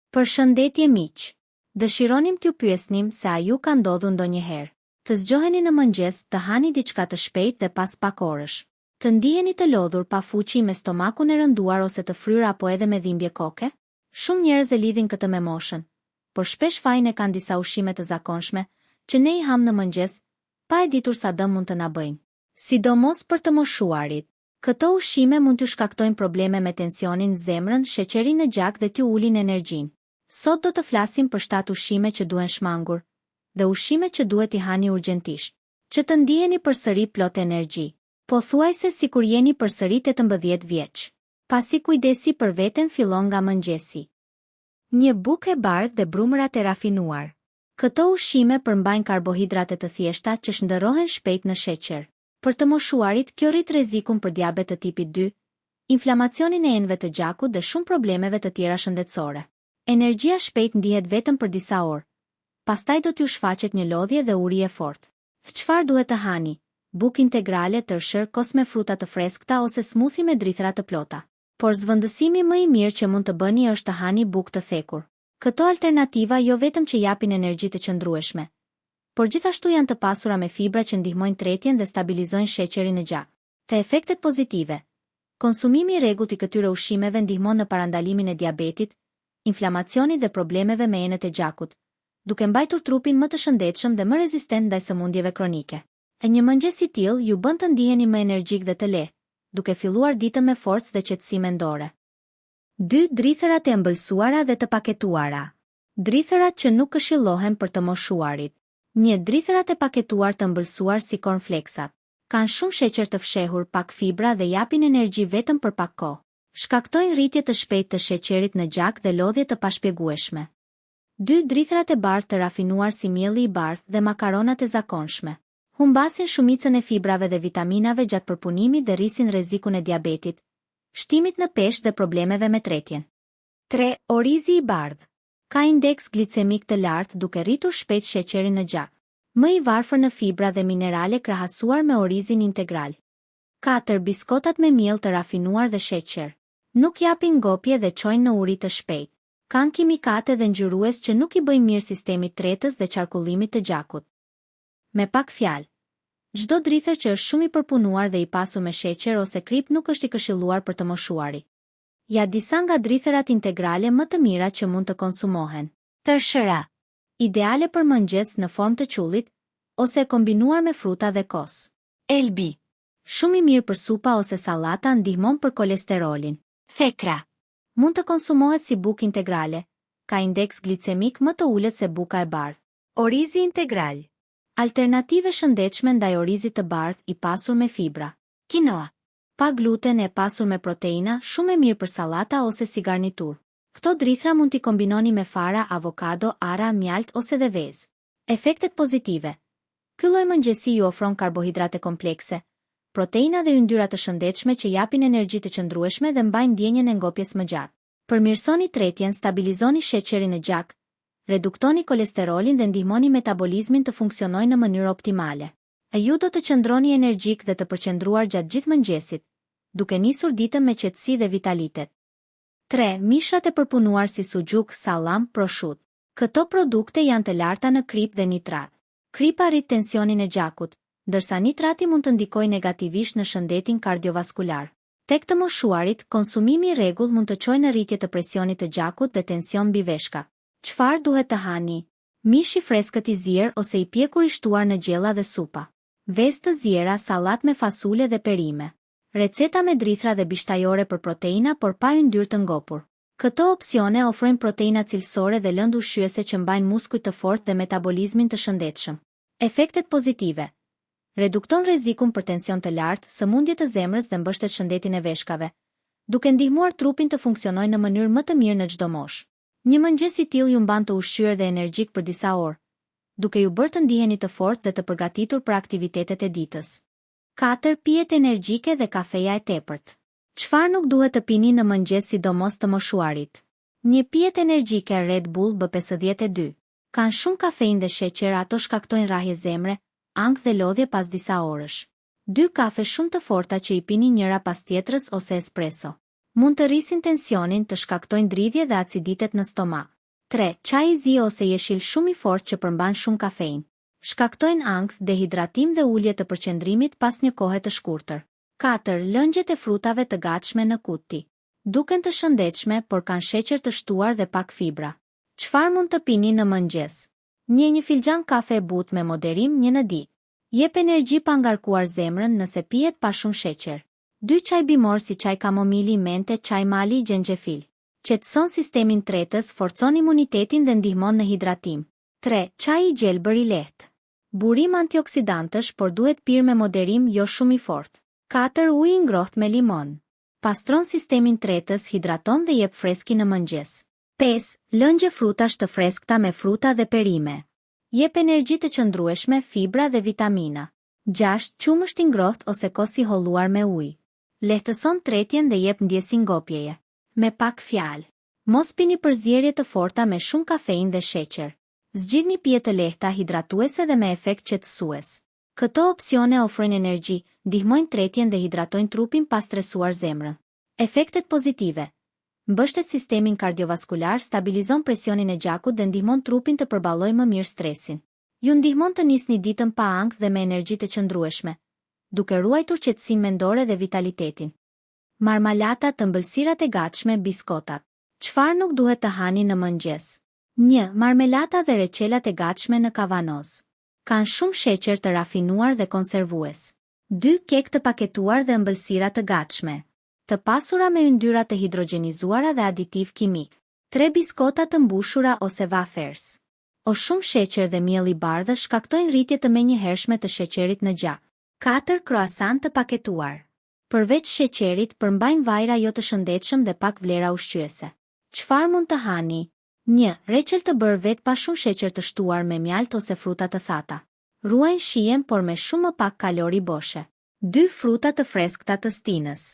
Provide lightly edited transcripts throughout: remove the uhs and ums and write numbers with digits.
Përshëndetje miq. Dëshironim t'ju pyesnim se a ju ka ndodhur ndonjëherë të zgjoheni në mëngjes të hani diçka të shpejt dhe pas pak orësh, të ndiheni të lodhur pa fuqi me stomakun e rënduar ose të fryrë apo edhe me dhimbje koke? Shumë njerëz e lidhin këtë me moshën, por shpesh fajin e kanë disa ushqime të zakonshme që ne i ham në mëngjes, pa e ditur sa dëm mund të na bëjnë. Sidomos për të moshuarit, këto ushqime mund t'ju shkaktojnë probleme me tensionin në zemrën, sheqerin në gjak dhe t'ju ulin energjinë. Sot do të flasim për 7 ushqime që duhen shmangur dhe ushqime që duhet i hani urgjentisht, që të ndiheni përsëri plot energji, pothuajse sikur jeni përsëri 18 vjeç. Pasi kujdesi për veten fillon nga mëngjesi. Një bukë e bardhë dhe brumërat e rafinuar. Këto ushqime përmbajnë karbohidrate të thjeshta që shndërrohen shpejt në sheqer. Për të moshuarit, kjo rrit rrezikun për diabet të tipit 2, inflamacionin e enëve të gjakut dhe shumë problemeve të tjera shëndetësore. Energjia shpejt ndihet vetëm për disa orë. Pastaj do t'ju shfaqet një lodhje dhe uri e fortë. Çfarë duhet të hani? Bukë integrale, tërshër, kos me fruta të freskëta ose smoothie me drithëra të plota. Por zvendësimi më i mirë që mund të bëni është të hani bukë të thekur. Këto alternativa jo vetëm që japin energji të qëndrueshme, por gjithashtu janë të pasura me fibra që ndihmojnë tretjen dhe stabilizojnë sheqerin në gjak. Te efektet pozitive. Konsumimi i rregullt i këtyre ushqimeve ndihmon në parandalimin e diabetit, inflamacionit dhe problemeve me enët e gjakut, duke mbajtur trupin më të shëndetshëm dhe më rezistent ndaj sëmundjeve kronike. E një mëngjes i tillë ju bën të ndiheni më energjik dhe të lehtë, duke filluar ditën me forcë dhe qetësi mendore. 2. Drithërat e ëmbëlsuara dhe të paketuara. Drithërat që nuk këshillohen për të moshuarit. 1. Drithërat e paketuar të ëmbëlsuar si cornflakesat kanë shumë sheqer të fshehur, pak fibra dhe japin energji vetëm për pak kohë. Shkaktojnë rritje të shpejtë të sheqerit në gjak dhe lodhje të pashpjegueshme. 2. Drithërat e bardhë të rafinuar si mielli i bardhë dhe makaronat e zakonshme humbasin shumicën e fibrave dhe vitaminave gjatë përpunimit dhe rrisin rrezikun e diabetit, shtimit në peshë dhe problemeve me tretjen. 3. Orizi i bardhë ka indeks glicemik të lartë duke rritur shpejt sheqerin në gjak, më i varfër në fibra dhe minerale krahasuar me orizin integral. 4. Biskotat me miell të rafinuar dhe sheqer nuk japin ngopje dhe çojnë në uri të shpejtë. Kanë kimikate dhe ngjyrues që nuk i bëjnë mirë sistemit tretës dhe qarkullimit të gjakut. Me pak fjalë, çdo drithër që është shumë i përpunuar dhe i pasur me sheqer ose krip nuk është i këshilluar për të moshuarit. Ja disa nga drithërat integrale më të mira që mund të konsumohen. Tërshëra, ideale për mëngjes në formë të qullit ose e kombinuar me fruta dhe kos. Elbi, shumë i mirë për supa ose sallata, ndihmon për kolesterolin. Thekra, mund të konsumohet si bukë integrale, ka indeks glicemik më të ulët se buka e bardhë. Orizi integral, alternative shëndetshme ndaj orizit të bardhë i pasur me fibra. Quinoa, pa gluten e pasur me proteina, shumë e mirë për sallata ose si garnitur. Këto drithra mund t'i kombinoni me fara, avokado, ara, mjalt ose dhe vezë. Efektet pozitive. Ky lloj mëngjesi ju ofron karbohidrate komplekse, proteina dhe yndyrra të shëndetshme që japin energji të qëndrueshme dhe mbajnë ndjenjen e ngopjes më gjatë. Përmirësoni tretjen, stabilizoni sheqerin në gjak, reduktoni kolesterolin dhe ndihmoni metabolizmin të funksionojë në mënyrë optimale. Ju do të qëndroni energjik dhe të përqendruar gjatë gjithë mëngjesit, duke nisur ditën me qetësi dhe vitalitet. 3. Mishrat e përpunuar si suxhuk, sallam, prosciutto. Këto produkte janë të larta në krip dhe nitrat. Kripa rrit tensionin e gjakut, ndërsa nitrati mund të ndikojë negativisht në shëndetin kardiovaskular. Tek të moshuarit, konsumimi i rregullt mund të çojë në rritje të presionit të gjakut dhe tension mbi veshka. Çfarë duhet të hani? Mish i freskët i zier ose i pjekur i shtuar në gjella dhe supa. Vezë të ziera, sallat me fasule dhe perime. Receta me drithra dhe bishtajore për proteina por pa yndyrë të ngopur. Këto opsione ofrojnë proteina cilësore dhe lëndë ushqyese që mbajnë muskujt të fortë dhe metabolizmin të shëndetshëm. Efektet pozitive. Redukton rrezikun për tension të lartë, sëmundje të zemrës dhe mbështet shëndetin e veshkave, duke ndihmuar trupin të funksionojë në mënyrë më të mirë në çdo moshë. Një mëngjes i tillë ju mban të ushqyer dhe energjik për disa orë, duke ju bërë të ndiheni të fortë dhe të përgatitur për aktivitetet e ditës. 4. Pijet energjike dhe kafeja e tepërt. Çfarë nuk duhet të pini në mëngjes sidomos të moshuarit? Një pijet energjike Red Bull B52 kanë shumë kafeinë dhe sheqer, ato shkaktojnë rrahje zemre, ankth dhe lodhje pas disa orësh. 2 kafe shumë të forta që i pini njëra pas tjetrës ose espresso mund të rrisin tensionin, të shkaktojnë dridhje dhe aciditet në stomak. 3. Çaji zi ose jeshil shumë i fortë që përmban shumë kafein. Shkaktojnë ankth, dehidratim dhe ulje të përqendrimit pas një kohe të shkurtër. 4. Lëngjet e frutave të gatshme në kuti. Duken të shëndetshme, por kanë sheqer të shtuar dhe pak fibra. Çfarë mund të pini në mëngjes? Një filxhan kafe e butë me moderim një në ditë. Jep energji pa ngarkuar zemrën nëse pihet pa shumë sheqer. 2 çaj bimor si çaj kamomili, mente, çaj mali, xhenxhefil. Qetëson sistemin tretës, forcon imunitetin dhe ndihmon në hidratim. 3. Çaj i gjelbër i lehtë. Burim antioksidantësh, por duhet pirë me moderim, jo shumë i fortë. 4. Ujë i ngrohtë me limon. Pastron sistemin tretës, hidraton dhe jep freski në mëngjes. 5. Lëngje frutash të freskëta me fruta dhe perime. Jep energji të qëndrueshme, fibra dhe vitamina. 6. Qumësht i ngrohtë ose kos i holluar me ujë. Lehtëson tretjen dhe jep ndjesin ngopjeje. Me pak fjalë. Mos pini përzierje të forta me shumë kafein dhe sheqer. Zgjidhni pije të lehta, hidratuese dhe me efekt qetësues. Këto opsione ofrojnë energji, ndihmojnë tretjen dhe hidratojnë trupin pa stresuar zemrën. Efektet pozitive. Mbështet sistemin kardiovaskular, stabilizon presionin e gjakut dhe ndihmon trupin të përballojë më mirë stresin. Ju ndihmon të nisni ditën pa ankth dhe me energji të qëndrueshme, duke ruajtur qetësinë mendore dhe vitalitetin. Marmalata, të ëmbëlsirat e gatshme, biskotat. Çfarë nuk duhet të hani në mëngjes? 1. Marmelata dhe reçelat e gatshme në kavanoz. Kanë shumë sheqer të rafinuar dhe konservues. 2. Kek të paketuar dhe ëmbëlsira të gatshme, të pasura me yndyra të hidrogenizuara dhe aditiv kimik. 3. Biskota të mbushura ose wafers. O shumë sheqer dhe miell i bardhë shkaktojnë rritje të menjëhershme të sheqerit në gjak. 4. Croissant të paketuar. Përveç sheqerit, përmbajnë vajra jo të shëndetshëm dhe pak vlera ushqyese. Çfarë mund të hani? 1. Reçel të bërë vetë pa shumë sheqer të shtuar me mjalt ose fruta të thata. Ruajnë shijen por me shumë më pak kalori boshe. 2. Fruta të freskëta të stinës.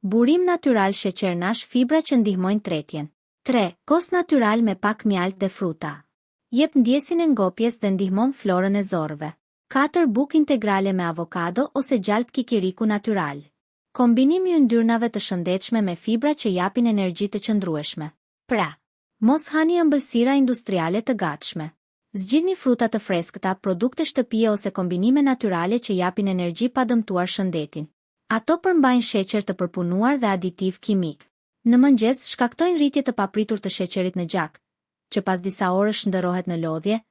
Burim natyral, sheqernash, fibra që ndihmojnë tretjen. 3. Kos natyral me pak mjalt dhe fruta. Jep ndjesin e ngopjes dhe ndihmon florën e zorëve. 4. Buk integrale me avokado ose gjalp kikiriku natyral. Kombinimi i yndyrnave të shëndetshme me fibra që japin energji të qëndrueshme. Pra, mos hani ëmbëlsira industriale të gatshme. Zgjidhni fruta të freskëta, produkte shtëpie ose kombinime natyrale që japin energji pa dëmtuar shëndetin. Ato përmbajnë sheqer të përpunuar dhe aditiv kimik. Në mëngjes shkaktojnë rritje të papritur të sheqerit në gjak, që pas disa orësh ndërrohet në lodhje,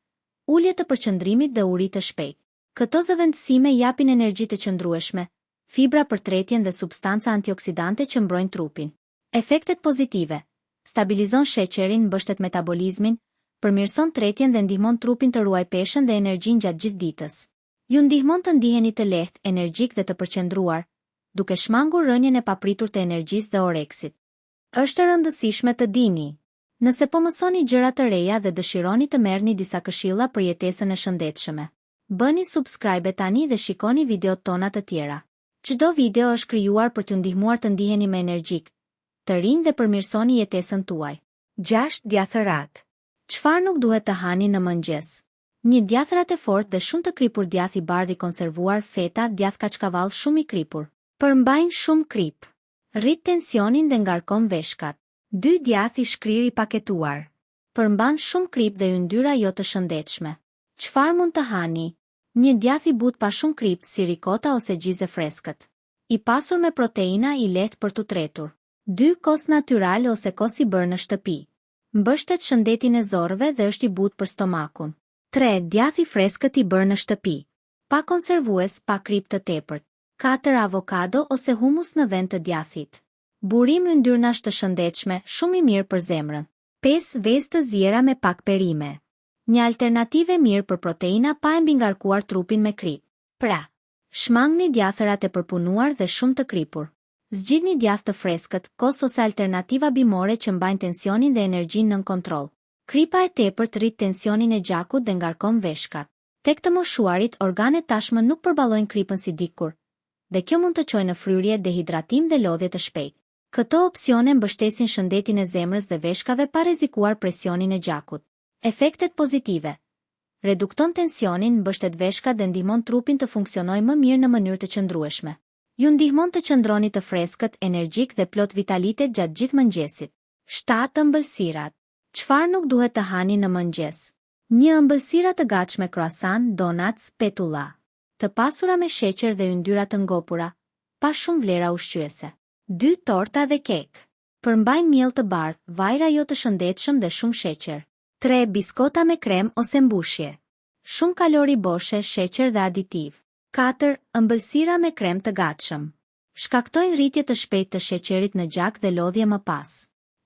ulje të përqendrimit dhe uri të shpejtë. Këto zëvendësime japin energji të qëndrueshme, fibra për tretjen dhe substanca antioksidante që mbrojnë trupin. Efektet pozitive. Stabilizon sheqerin, mbështet metabolizmin, përmirëson tretjen dhe ndihmon trupin të ruaj peshën dhe energjin gjatë gjithë ditës. Ju ndihmon të ndiheni të lehtë, energjik dhe të përqendruar, duke shmangur rënien e papritur të energjisë dhe oreksit. Është e rëndësishme të dini. Nëse po mësoni gjëra të reja dhe dëshironi të merrni disa këshilla për jetesën e shëndetshme, bëni subscribe tani dhe shikoni videot tona të tjera. Çdo video është krijuar për t'ju ndihmuar të ndiheni më energjik, të rinj dhe përmirësoni jetesën tuaj. 6. Djathërat. Çfarë nuk duhet të hani në mëngjes? 1. Djathërat e fortë dhe shumë të kripur, djath i bardh i konservuar, feta, djath kaçkavall shumë i kripur. Përmbajnë shumë krip. Rrit tensionin dhe ngarkon veshkat. 2. Djath i shkrir i paketuar. Përmban shumë krip dhe yndyra jo të shëndetshme. Çfarë mund të hani? 1. Djath i butë pa shumë krip, si rikota ose gjize freskët. I pasur me proteina, i lehtë për t'u tretur. 2. Kos natyral ose kos i bërë në shtëpi. Mbështet shëndetin e zorëve dhe është i butë për stomakun. 3. Djath i freskët i bërë në shtëpi. Pa konservues, pa krip të tepërt. 4. Avokado ose humus në vend të djathit. Burim yndyrnash të shëndetshme, shumë i mirë për zemrën. 5. Vezë të ziera me pak perime. Një alternativë mirë për proteina pa e mbingarkuar trupin me krip. Pra, shmangni djathërat e përpunuar dhe shumë të kripur. Zgjidhni djath të freskët, kos ose alternativa bimore që mbajnë tensionin dhe energjinë nën kontroll. Kripa e tepërt rrit tensionin e gjakut dhe ngarkon veshkat. Tek të moshuarit, organet tashmë nuk përballojnë kripën si dikur, dhe kjo mund të çojë në fryrje, dehidratim dhe lodhje të shpejtë. Këto opsione mbështesin shëndetin e zemrës dhe veshkave pa rrezikuar presionin e gjakut. Efektet pozitive. Redukton tensionin, mbështet veshkat dhe ndihmon trupin të funksionojë më mirë në mënyrë të qëndrueshme. Ju ndihmon të qëndroni të freskët, energjik dhe plot vitalitet gjatë gjithë mëngjesit. 7. Ëmbëlsirat. Çfarë nuk duhet të hani në mëngjes? Një ëmbëlsira të gatshme croissant, donuts, petulla, të pasura me sheqer dhe yndyra të ngopura, pa shumë vlera ushqyese. 2 torta dhe kek. Përmbajnë miell të bardhë, vajra jo të shëndetshëm dhe shumë sheqer. 3 biskota me krem ose mbushje. Shumë kalori boshe, sheqer dhe aditiv. 4 ëmbëlsira me krem të gatshëm. Shkaktojnë rritje të shpejtë të sheqerit në gjak dhe lodhje më pas.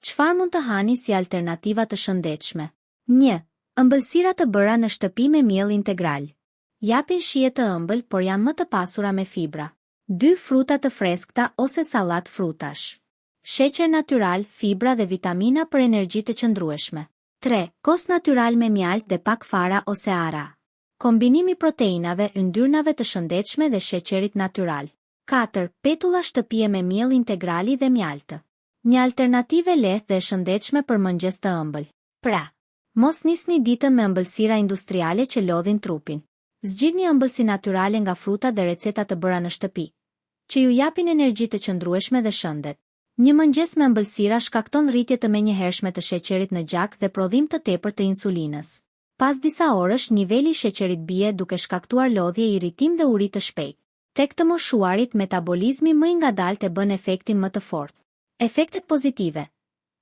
Çfarë mund të hani si alternativa të shëndetshme? 1. Ëmbëlsira të bëra në shtëpi me miell integral. Japin shije të ëmbël, por janë më të pasura me fibra. 2 fruta të freskëta ose sallat frutash. Sheqer natyral, fibra dhe vitamina për energji të qëndrueshme. 3. Kos natyral me mjalt dhe pak fara ose ara. Kombinimi proteinave, yndyrnave të shëndetshme dhe sheqerit natyral. 4. Petulla shtëpie me miell integrali dhe mjaltë. Një alternativë lehtë dhe e shëndetshme për mëngjes të ëmbël. Pra, mos nisni ditën me ëmbëlsira industriale që lodhin trupin. Zgjidhni ëmbëlsi natyrale nga fruta dhe receta të bëra në shtëpi, që ju japin energji të qëndrueshme dhe shëndet. Një mëngjes me ëmbëlsira shkakton rritje të menjëhershme të sheqerit në gjak dhe prodhim të tepërt të insulinës. Pas disa orësh, niveli i sheqerit bie duke shkaktuar lodhje, irritim dhe uri të shpejtë. Tek të moshuarit, metabolizmi më i ngadalt e bën efektin më të fortë. Efektet pozitive: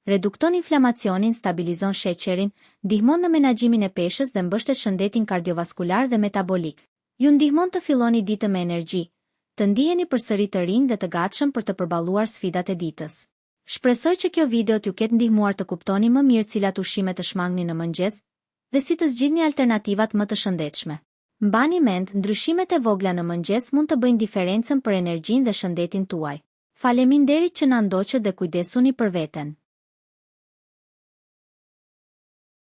redukton inflamacionin, stabilizon sheqerin, ndihmon në menaxhimin e peshës dhe mbështet shëndetin kardiovaskular dhe metabolik. Ju ndihmon të filloni ditën me energji, të ndiheni përsëri të rinj dhe të gatshëm për të përballuar sfidat e ditës. Shpresoj që kjo video t'ju ketë ndihmuar të kuptoni më mirë cilat ushqime të shmangni në mëngjes dhe si të zgjidhni alternativat më të shëndetshme. Mbani mend, ndryshimet e vogla në mëngjes mund të bëjnë diferencën për energjinë dhe shëndetin tuaj. Faleminderit që na ndoqët dhe kujdesuni për veten.